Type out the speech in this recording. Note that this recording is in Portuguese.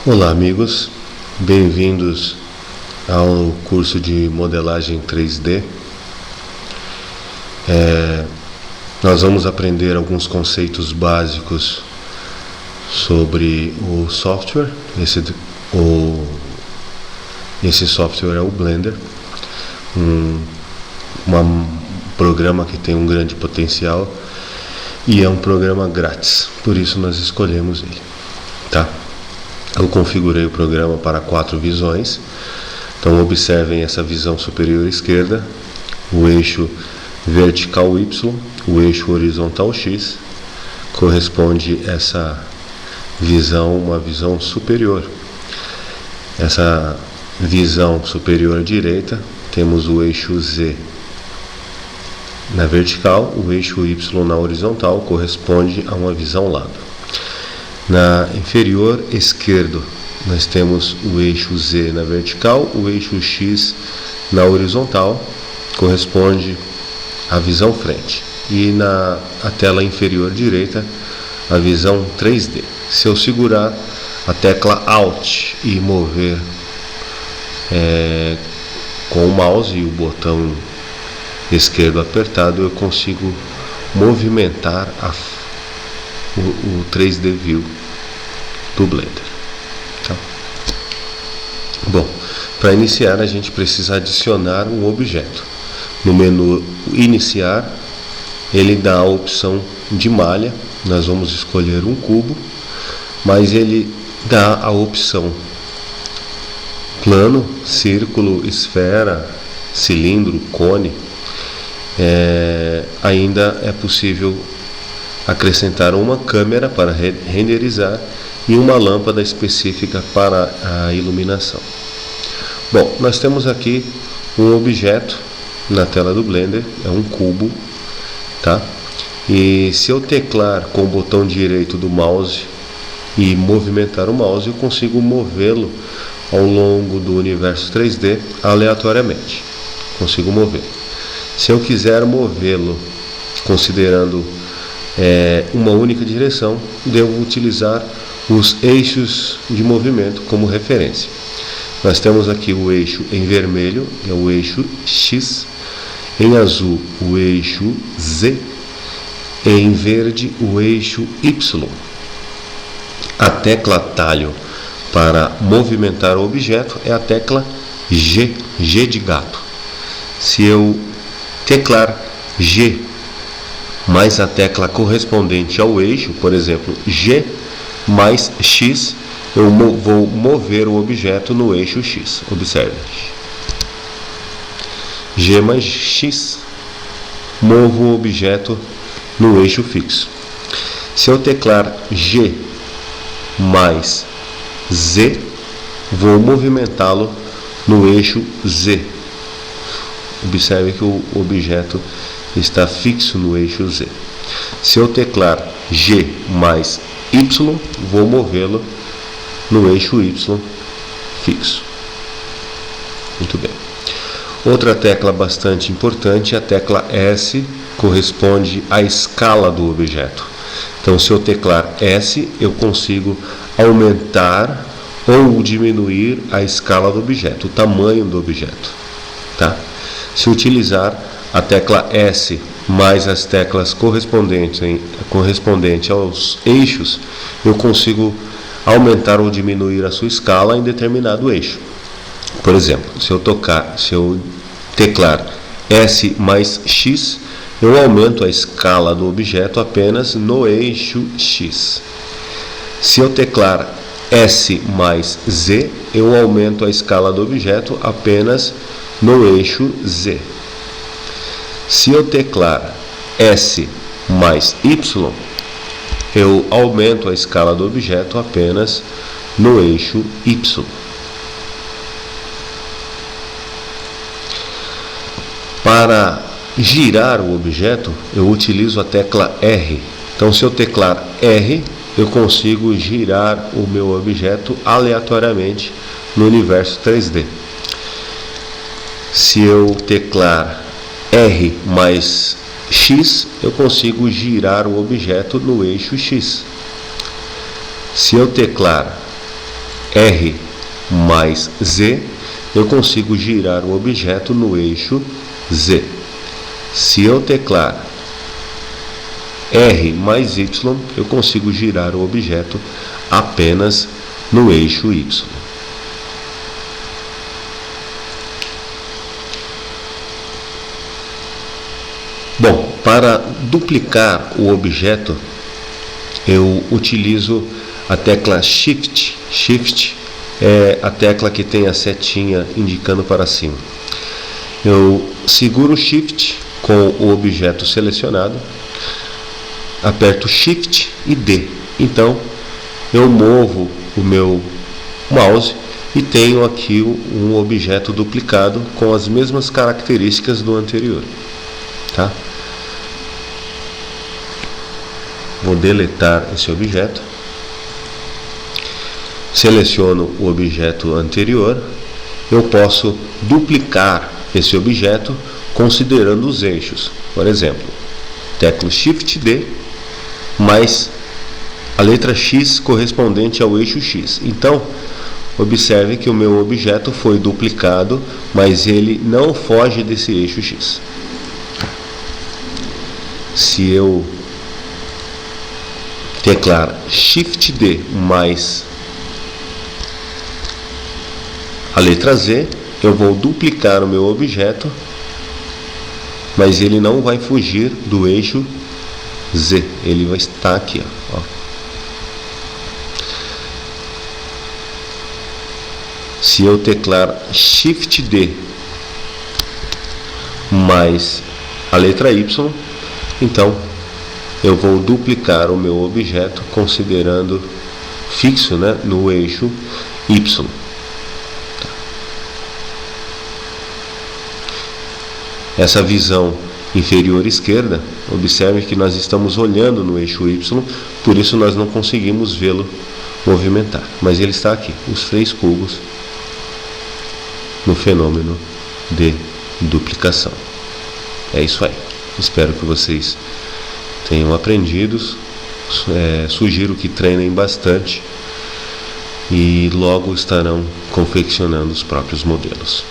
Olá amigos, bem-vindos ao curso de modelagem 3D. Nós vamos aprender alguns conceitos básicos sobre o software. Esse software é o Blender, um programa que tem um grande potencial e é um programa grátis, por isso nós escolhemos ele, tá? Eu configurei o programa para 4 visões. Então observem essa visão superior esquerda, o eixo vertical Y, o eixo horizontal X, corresponde essa visão, uma visão superior. Essa visão superior à direita, temos o eixo Z na vertical, o eixo Y na horizontal, corresponde a uma visão lado. Na inferior esquerdo, nós temos o eixo Z na vertical, o eixo X na horizontal, corresponde à visão frente. E na tela inferior direita, a visão 3D. Se eu segurar a tecla Alt e mover com o mouse e o botão esquerdo apertado, eu consigo movimentar o 3D View do Blender. Tá? Bom, para iniciar a gente precisa adicionar um objeto. No menu Iniciar, ele dá a opção de malha. Nós vamos escolher um cubo, mas ele dá a opção plano, círculo, esfera, cilindro, cone. Ainda é possível acrescentar uma câmera para renderizar e uma lâmpada específica para a iluminação. Bom, nós temos aqui um objeto na tela do Blender, é um cubo, tá? E se eu teclar com o botão direito do mouse e movimentar o mouse, eu consigo movê-lo ao longo do universo 3D aleatoriamente. Consigo mover. Se eu quiser movê-lo considerando uma única direção, devo utilizar os eixos de movimento como referência. Nós temos aqui o eixo em vermelho, é o eixo X, em azul o eixo Z, e em verde o eixo Y. A tecla atalho para movimentar o objeto é a tecla G, G de gato. Se eu teclar G mais a tecla correspondente ao eixo, por exemplo, G mais X, eu vou mover o objeto no eixo X. Observe. G mais X, movo o objeto no eixo fixo. Se eu teclar G mais Z, vou movimentá-lo no eixo Z. Observe que o objeto está fixo no eixo Z. Se eu teclar G mais Y, vou movê-lo no eixo Y fixo. Muito bem. Outra tecla bastante importante é a tecla S, corresponde à escala do objeto. Então, se eu teclar S, eu consigo aumentar ou diminuir a escala do objeto, o tamanho do objeto. Tá? Se utilizar a tecla S mais as teclas correspondentes aos eixos, eu consigo aumentar ou diminuir a sua escala em determinado eixo. Por exemplo, se eu teclar S mais X, eu aumento a escala do objeto apenas no eixo X. Se eu teclar S mais Z, eu aumento a escala do objeto apenas no eixo Z. Se eu teclar S mais Y, eu aumento a escala do objeto apenas no eixo Y. Para girar o objeto, eu utilizo a tecla R. Então, se eu teclar R, eu consigo girar o meu objeto aleatoriamente no universo 3D. Se eu teclar R mais X, eu consigo girar o objeto no eixo X. Se eu teclar R mais Z, eu consigo girar o objeto no eixo Z. Se eu teclar R mais Y, eu consigo girar o objeto apenas no eixo Y. Bom, para duplicar o objeto, eu utilizo a tecla Shift. Shift é a tecla que tem a setinha indicando para cima. Eu seguro o Shift com o objeto selecionado, aperto Shift e D. Então, eu movo o meu mouse e tenho aqui um objeto duplicado com as mesmas características do anterior. Tá? Vou deletar esse objeto. Seleciono o objeto anterior. Eu posso duplicar esse objeto considerando os eixos. Por exemplo, teclo Shift D mais a letra X correspondente ao eixo X. Então, observe que o meu objeto foi duplicado, mas ele não foge desse eixo X. Se eu teclar Shift D mais a letra Z, eu vou duplicar o meu objeto, mas ele não vai fugir do eixo Z, ele vai estar aqui, ó. Se eu teclar Shift D mais a letra Y, então eu vou duplicar o meu objeto considerando fixo, né, no eixo Y. Essa visão inferior esquerda, observe que nós estamos olhando no eixo Y, por isso nós não conseguimos vê-lo movimentar. Mas ele está aqui, os 3 cubos, no fenômeno de duplicação. É isso aí. Espero que vocês tenham aprendido. Sugiro que treinem bastante e logo estarão confeccionando os próprios modelos.